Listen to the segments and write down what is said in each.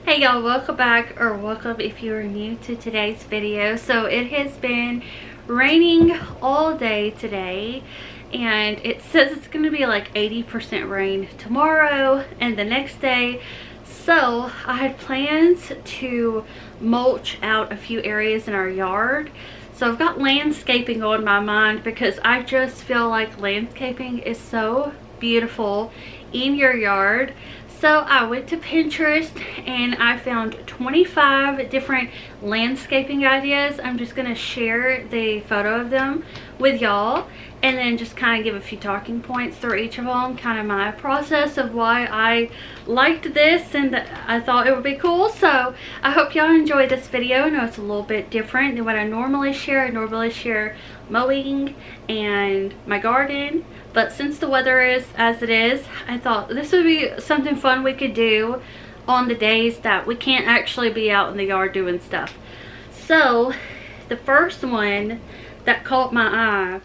Hey y'all, welcome back, or welcome if you are new to today's video. So it has been raining all day today, and it says it's going to be like 80% rain tomorrow and the next day. So I had plans to mulch out a few areas in our yard. So I've got landscaping on my mind because I just feel like landscaping is so beautiful in your yard. So I went to Pinterest and I found 25 different landscaping ideas. I'm just going to share the photo of them with y'all and then just kind of give a few talking points through each of them, kind of my process of why I liked this and I thought it would be cool. So I hope y'all enjoy this video. I know it's a little bit different than what I normally share. I normally share mowing and my garden, but since the weather is as it is, I thought this would be something fun we could do on the days that we can't actually be out in the yard doing stuff. So the first one that caught my eye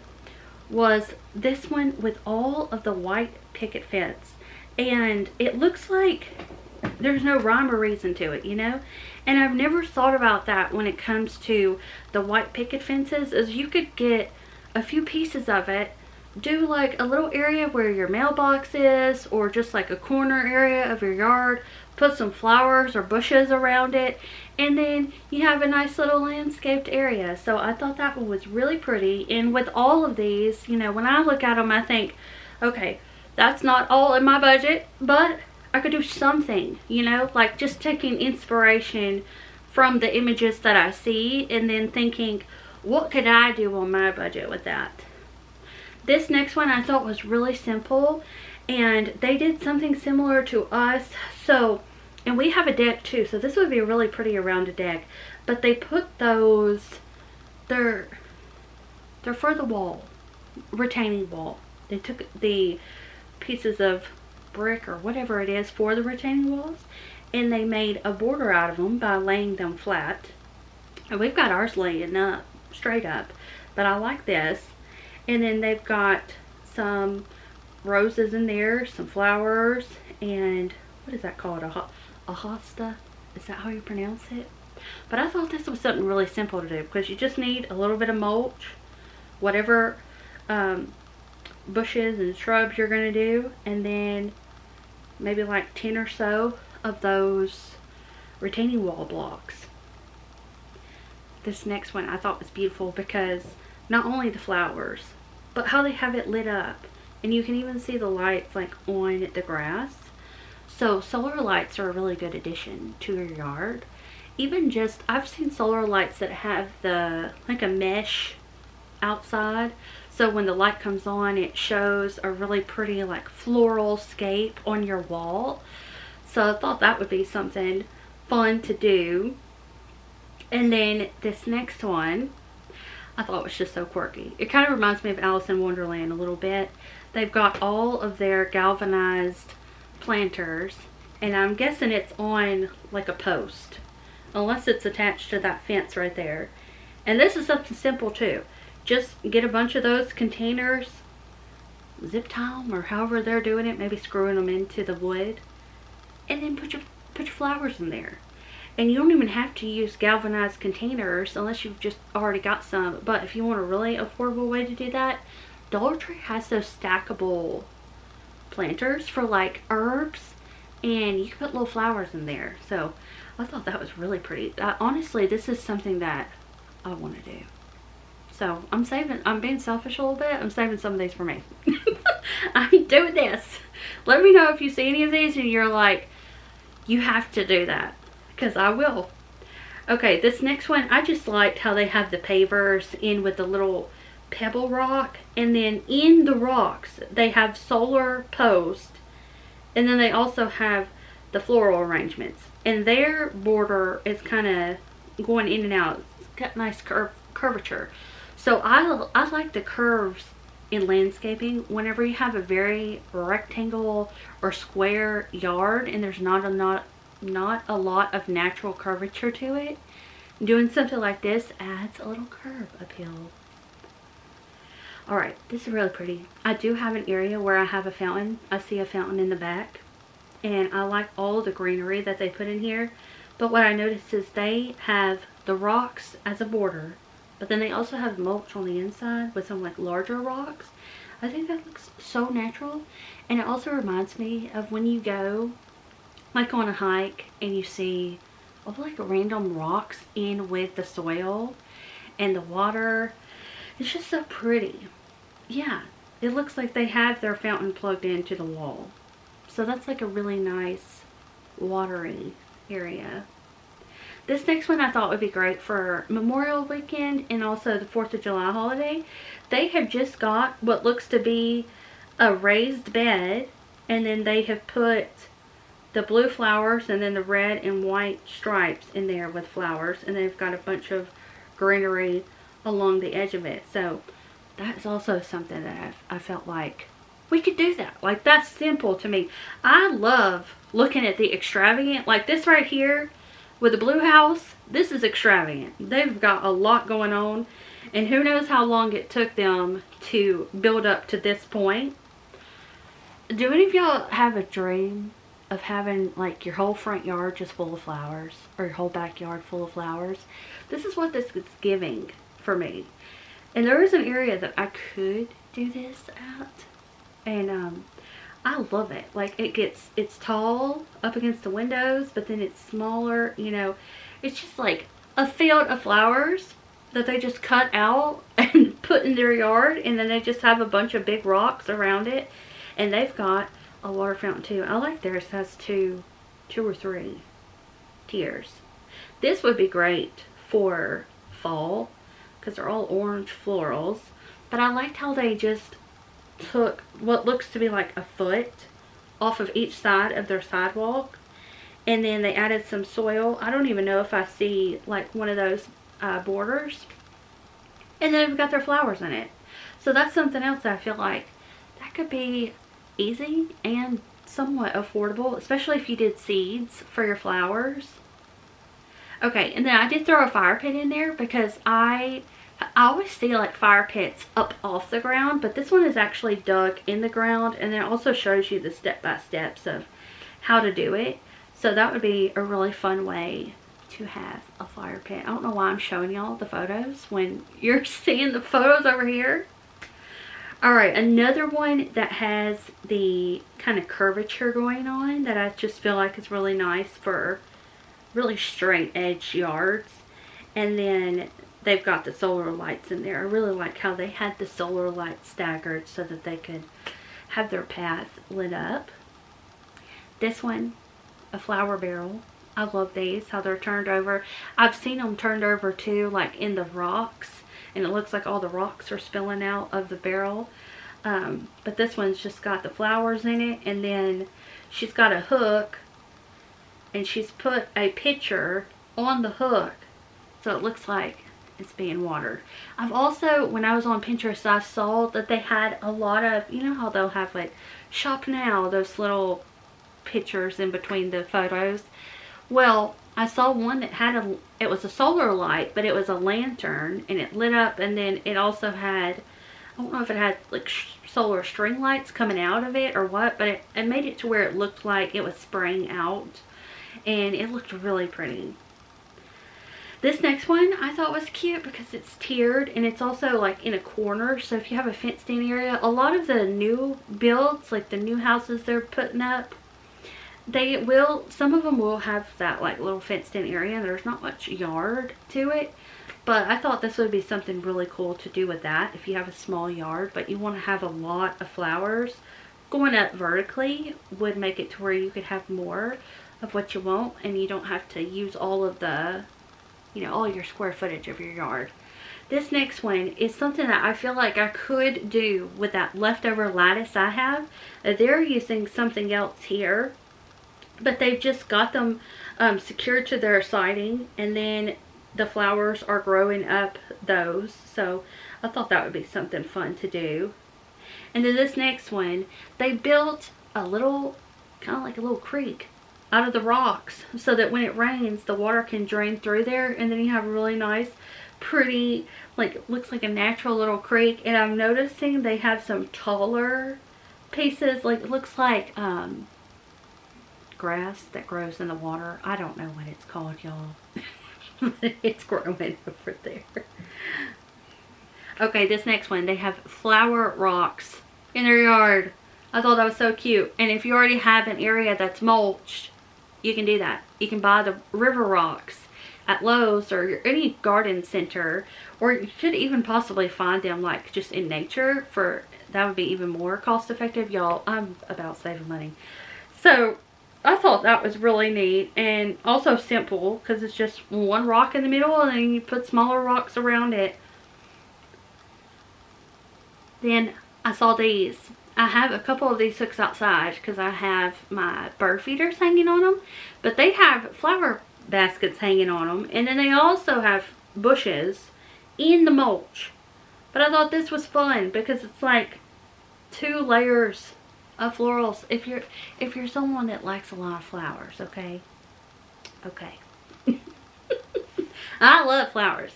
was this one with all of the white picket fence, and it looks like there's no rhyme or reason to it, you know. And I've never thought about that when it comes to the white picket fences, is you could get a few pieces of it, do like a little area where your mailbox is, or just like a corner area of your yard, put some flowers or bushes around it, and then you have a nice little landscaped area. So I thought that one was really pretty. And with all of these, you know, when I look at them I think, okay, that's not all in my budget, but I could do something, you know, like just taking inspiration from the images that I see and then thinking, what could I do on my budget with that? This next one I thought was really simple, and they did something similar to us. So, and we have a deck too, so this would be really pretty around a deck, but they put those, they're for the wall, retaining wall. They took the pieces of brick or whatever it is for the retaining walls, and they made a border out of them by laying them flat. And we've got ours laying up straight up, but I like this. And then they've got some roses in there, some flowers, and what is that called? A hosta? Is that how you pronounce it? But I thought this was something really simple to do, because you just need a little bit of mulch, whatever bushes and shrubs you're going to do, and then maybe like 10 or so of those retaining wall blocks. This next one I thought was beautiful because not only the flowers, but how they have it lit up, and you can even see the lights like on the grass. So solar lights are a really good addition to your yard. Even just, I've seen solar lights that have the like a mesh outside, so when the light comes on it shows a really pretty like floral scape on your wall. So I thought that would be something fun to do. And then this next one I thought was just so quirky. It kind of reminds me of Alice in Wonderland a little bit. They've got all of their galvanized planters, and I'm guessing it's on like a post, unless it's attached to that fence right there. And this is something simple too. Just get a bunch of those containers, zip tie them, or however they're doing it, maybe screwing them into the wood, and then put your flowers in there. And you don't even have to use galvanized containers unless you've just already got some. But if you want a really affordable way to do that, Dollar Tree has those stackable planters for like herbs, and you can put little flowers in there. So I thought that was really pretty. Honestly, this is something that I want to do. So I'm being selfish a little bit. I'm saving some of these for me. I'm doing this. Let me know if you see any of these and you're like, you have to do that. Because I will. Okay, this next one, I just liked how they have the pavers in with the little pebble rock, and then in the rocks they have solar posts, and then they also have the floral arrangements, and their border is kind of going in and out. It's got nice curvature. So I like the curves in landscaping. Whenever you have a very rectangle or square yard and there's not a lot of natural curvature to it, doing something like this adds a little curve appeal. Alright, this is really pretty. I do have an area where I have a fountain. I see a fountain in the back. and I like all the greenery that they put in here. But what I noticed is they have the rocks as a border, but then they also have mulch on the inside with some like larger rocks. I think that looks so natural, and it also reminds me of when you go like on a hike and you see all like random rocks in with the soil and the water. It's just so pretty. Yeah, it looks like they have their fountain plugged into the wall. So that's like a really nice watering area. This next one I thought would be great for Memorial Weekend and also the 4th of July holiday. They have just got what looks to be a raised bed, and then they have put the blue flowers and then the red and white stripes in there with flowers, and they've got a bunch of greenery along the edge of it. So that's also something that I felt like we could do that. Like, that's simple to me. I love looking at the extravagant, like this right here with the blue house. This is extravagant. They've got a lot going on, and who knows how long it took them to build up to this point. Do any of y'all have a dream of having like your whole front yard just full of flowers, or your whole backyard full of flowers? This is what this is giving for me. And there is an area that I could do this at, and I love it. Like, it's tall up against the windows, but then it's smaller, you know. It's just like a field of flowers that they just cut out and put in their yard, and then they just have a bunch of big rocks around it. And they've got a water fountain too. I like theirs has two or three tiers. This would be great for fall because they're all orange florals. But I liked how they just took what looks to be like a foot off of each side of their sidewalk, and then they added some soil. I don't even know if I see like one of those borders, and then they've got their flowers in it. So that's something else that I feel like that could be easy and somewhat affordable, especially if you did seeds for your flowers. Okay, and then I did throw a fire pit in there because I always see like fire pits up off the ground, but this one is actually dug in the ground, and then it also shows you the step-by-steps of how to do it. So that would be a really fun way to have a fire pit. I don't know why I'm showing y'all the photos when you're seeing the photos over here. Alright, another one that has the kind of curvature going on that I just feel like is really nice for really straight edge yards. And then they've got the solar lights in there. I really like how they had the solar lights staggered so that they could have their path lit up. This one, a flower barrel. I love these, how they're turned over. I've seen them turned over too, like in the rocks, and it looks like all the rocks are spilling out of the barrel. But this one's just got the flowers in it, and then she's got a hook, and she's put a pitcher on the hook so it looks like it's being watered. I've also, when I was on Pinterest, I saw that they had a lot of, you know how they'll have like shop now, those little pictures in between the photos. Well, I saw one that had it was a solar light, but it was a lantern, and it lit up, and then it also had, I don't know if it had like solar string lights coming out of it or what, but it made it to where it looked like it was spraying out, and it looked really pretty. This next one I thought was cute because it's tiered, and it's also like in a corner, so if you have a fenced in area, a lot of the new builds, like the new houses they're putting up, they will, some of them will have that like little fenced in area, and there's not much yard to it. But I thought this would be something really cool to do with that if you have a small yard, but you want to have a lot of flowers. Going up vertically would make it to where you could have more of what you want, and you don't have to use all of the, you know, all your square footage of your yard. This next one is something that I feel like I could do with that leftover lattice I have. They're using something else here, but they've just got them secured to their siding, and then the flowers are growing up those. So I thought that would be something fun to do. And then this next one, they built a little, kind of like a little creek out of the rocks, so that when it rains, the water can drain through there, and then you have a really nice, pretty, like, looks like a natural little creek. And I'm noticing they have some taller pieces, like, it looks like, grass that grows in the water. I don't know what it's called, y'all. It's growing over there. Okay, this next one, they have flower rocks in their yard. I thought that was so cute. And if you already have an area that's mulched, you can do that. You can buy the river rocks at Lowe's or any garden center, or you could even possibly find them like just in nature. For that would be even more cost effective. Y'all, I'm about saving money. So I thought that was really neat and also simple, because it's just one rock in the middle and then you put smaller rocks around it. Then I saw these. I have a couple of these hooks outside because I have my bird feeders hanging on them, but they have flower baskets hanging on them, and then they also have bushes in the mulch. But I thought this was fun because it's like 2 layers of florals. If you're someone that likes a lot of flowers, okay? I love flowers.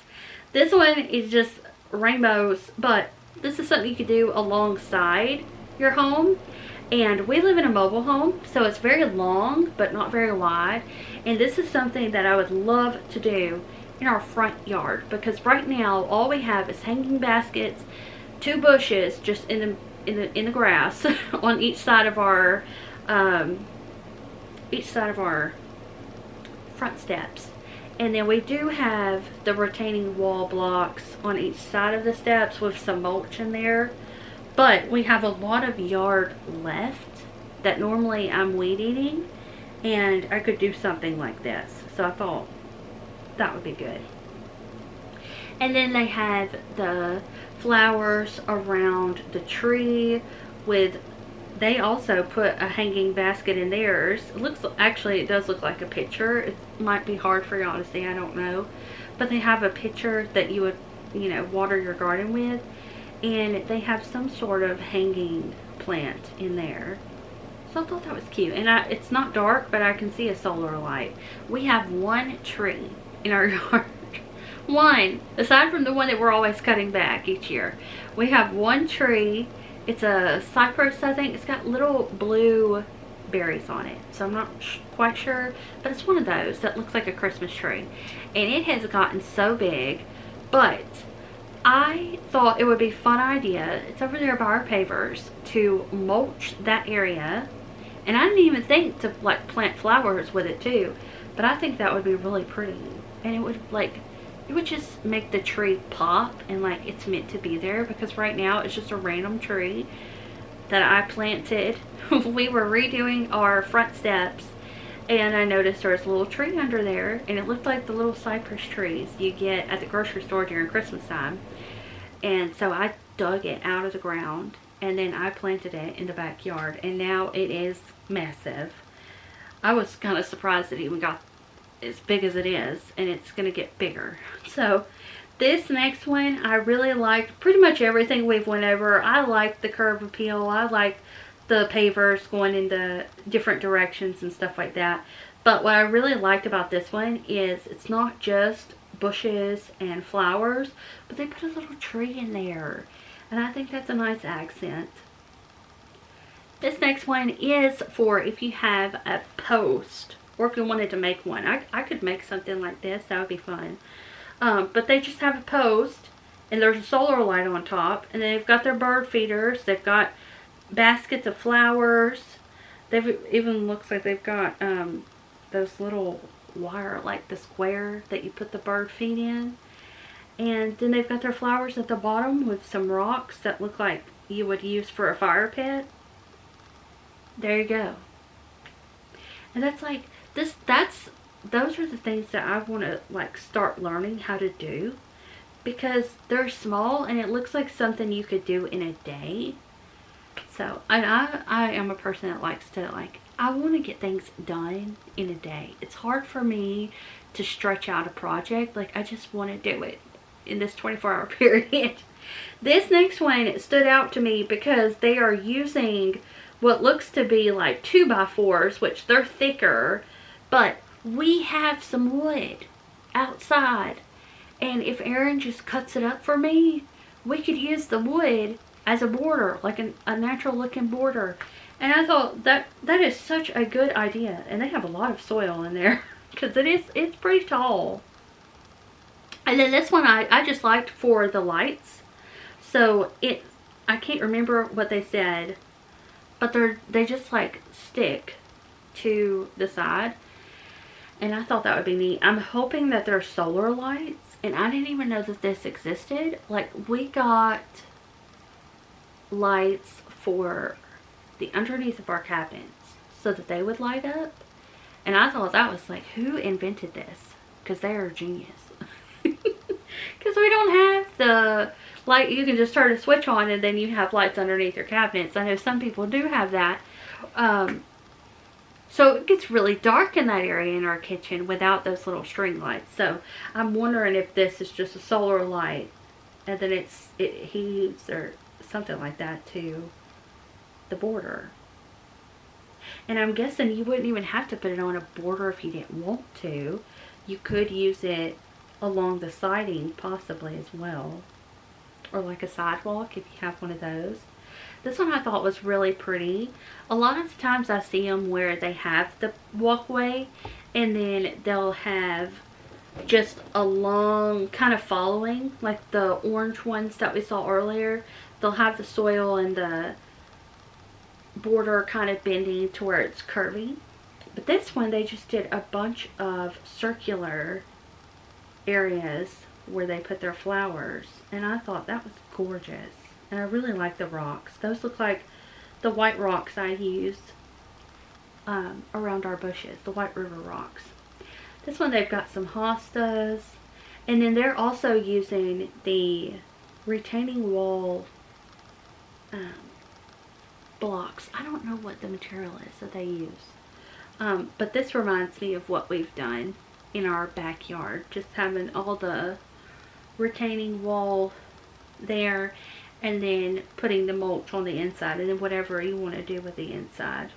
This one is just rainbows, but this is something you could do alongside your home. And we live in a mobile home, so it's very long but not very wide, and this is something that I would love to do in our front yard, because right now all we have is hanging baskets, 2 bushes just in the grass on each side of our front steps. And then we do have the retaining wall blocks on each side of the steps with some mulch in there. But we have a lot of yard left that normally I'm weed eating, and I could do something like this. So I thought that would be good. And then they have the flowers around the tree with, they also put a hanging basket in theirs. It looks, actually it does look like a picture. It might be hard for y'all to see, I don't know. But they have a pitcher that you would, you know, water your garden with. And they have some sort of hanging plant in there. So I thought that was cute. And it's not dark, but I can see a solar light. We have 1 tree in our yard. 1. Aside from the one that we're always cutting back each year. We have 1 tree. It's a cypress, I think. It's got little blue berries on it. So I'm not quite sure. But it's one of those that looks like a Christmas tree. And it has gotten so big. But I thought it would be a fun idea, it's over there by our pavers, to mulch that area. And I didn't even think to like plant flowers with it too, but I think that would be really pretty. And it would just make the tree pop and like it's meant to be there, because right now it's just a random tree that I planted. We were redoing our front steps and I noticed there was a little tree under there, and it looked like the little cypress trees you get at the grocery store during Christmas time. And so I dug it out of the ground and then I planted it in the backyard, and now it is massive. I was kind of surprised that it even got as big as it is, and it's going to get bigger. So this next one, I really liked pretty much everything we've went over. I like the curb appeal. I like the pavers going in the different directions and stuff like that. But what I really liked about this one is it's not just bushes and flowers, but they put a little tree in there, and I think that's a nice accent. This next one is for if you have a post, or if you wanted to make one. I could make something like this, that would be fun. But they just have a post, and there's a solar light on top, and they've got their bird feeders, they've got baskets of flowers. They've even looks like they've got those little wire, like the square that you put the bird feed in. And then they've got their flowers at the bottom with some rocks that look like you would use for a fire pit. There you go. And that's like this, those are the things that I want to like start learning how to do, because they're small and it looks like something you could do in a day. So, and I am a person that likes to, like, I want to get things done in a day. It's hard for me to stretch out a project. Like, I just want to do it in this 24-hour period. This next one stood out to me because they are using what looks to be like 2x4s, which they're thicker, but we have some wood outside. And if Aaron just cuts it up for me, we could use the wood as a border, like a natural looking border. And I thought that is such a good idea. And they have a lot of soil in there because it's pretty tall. And then this one I just liked for the lights. So I can't remember what they said, but they just like stick to the side. And I thought that would be neat. I'm hoping that they're solar lights. And I didn't even know that this existed. Like, we got lights for the underneath of our cabinets so that they would light up. And I thought that was like, who invented this? Because they are genius. Because we don't have the light you can just turn a switch on and then you have lights underneath your cabinets. I know some people do have that. So it gets really dark in that area in our kitchen without those little string lights. So I'm wondering if this is just a solar light and then it heats or something like that to the border. And I'm guessing you wouldn't even have to put it on a border if you didn't want to. You could use it along the siding possibly as well. Or like a sidewalk if you have one of those. This one I thought was really pretty. A lot of times I see them where they have the walkway and then they'll have just a long kind of following, like the orange ones that we saw earlier. They'll have the soil and the border kind of bending to where it's curvy. But this one they just did a bunch of circular areas where they put their flowers, and I thought that was gorgeous. And I really like the rocks. Those look like the white rocks I used around our bushes, the White River rocks. This one they've got some hostas, and then they're also using the retaining wall blocks. I don't know what the material is that they use, but this reminds me of what we've done in our backyard, just having all the retaining wall there and then putting the mulch on the inside and then whatever you want to do with the inside.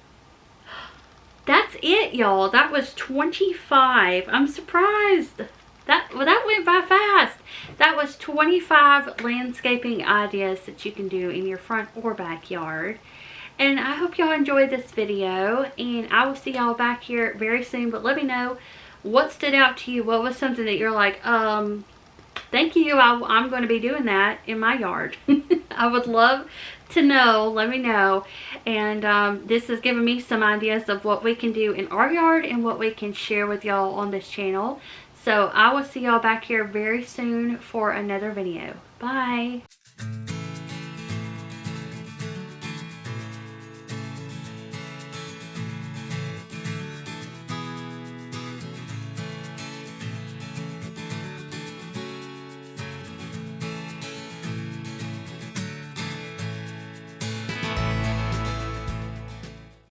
That's it, y'all. That was 25. I'm surprised. That went by fast. That was 25 landscaping ideas that you can do in your front or backyard. And I hope y'all enjoyed this video, and I will see y'all back here very soon. But let me know what stood out to you. What was something that you're like, thank you, I'm going to be doing that in my yard. I would love to know. Let me know. And this has given me some ideas of what we can do in our yard and what we can share with y'all on this channel. So I will see y'all back here very soon for another video. Bye.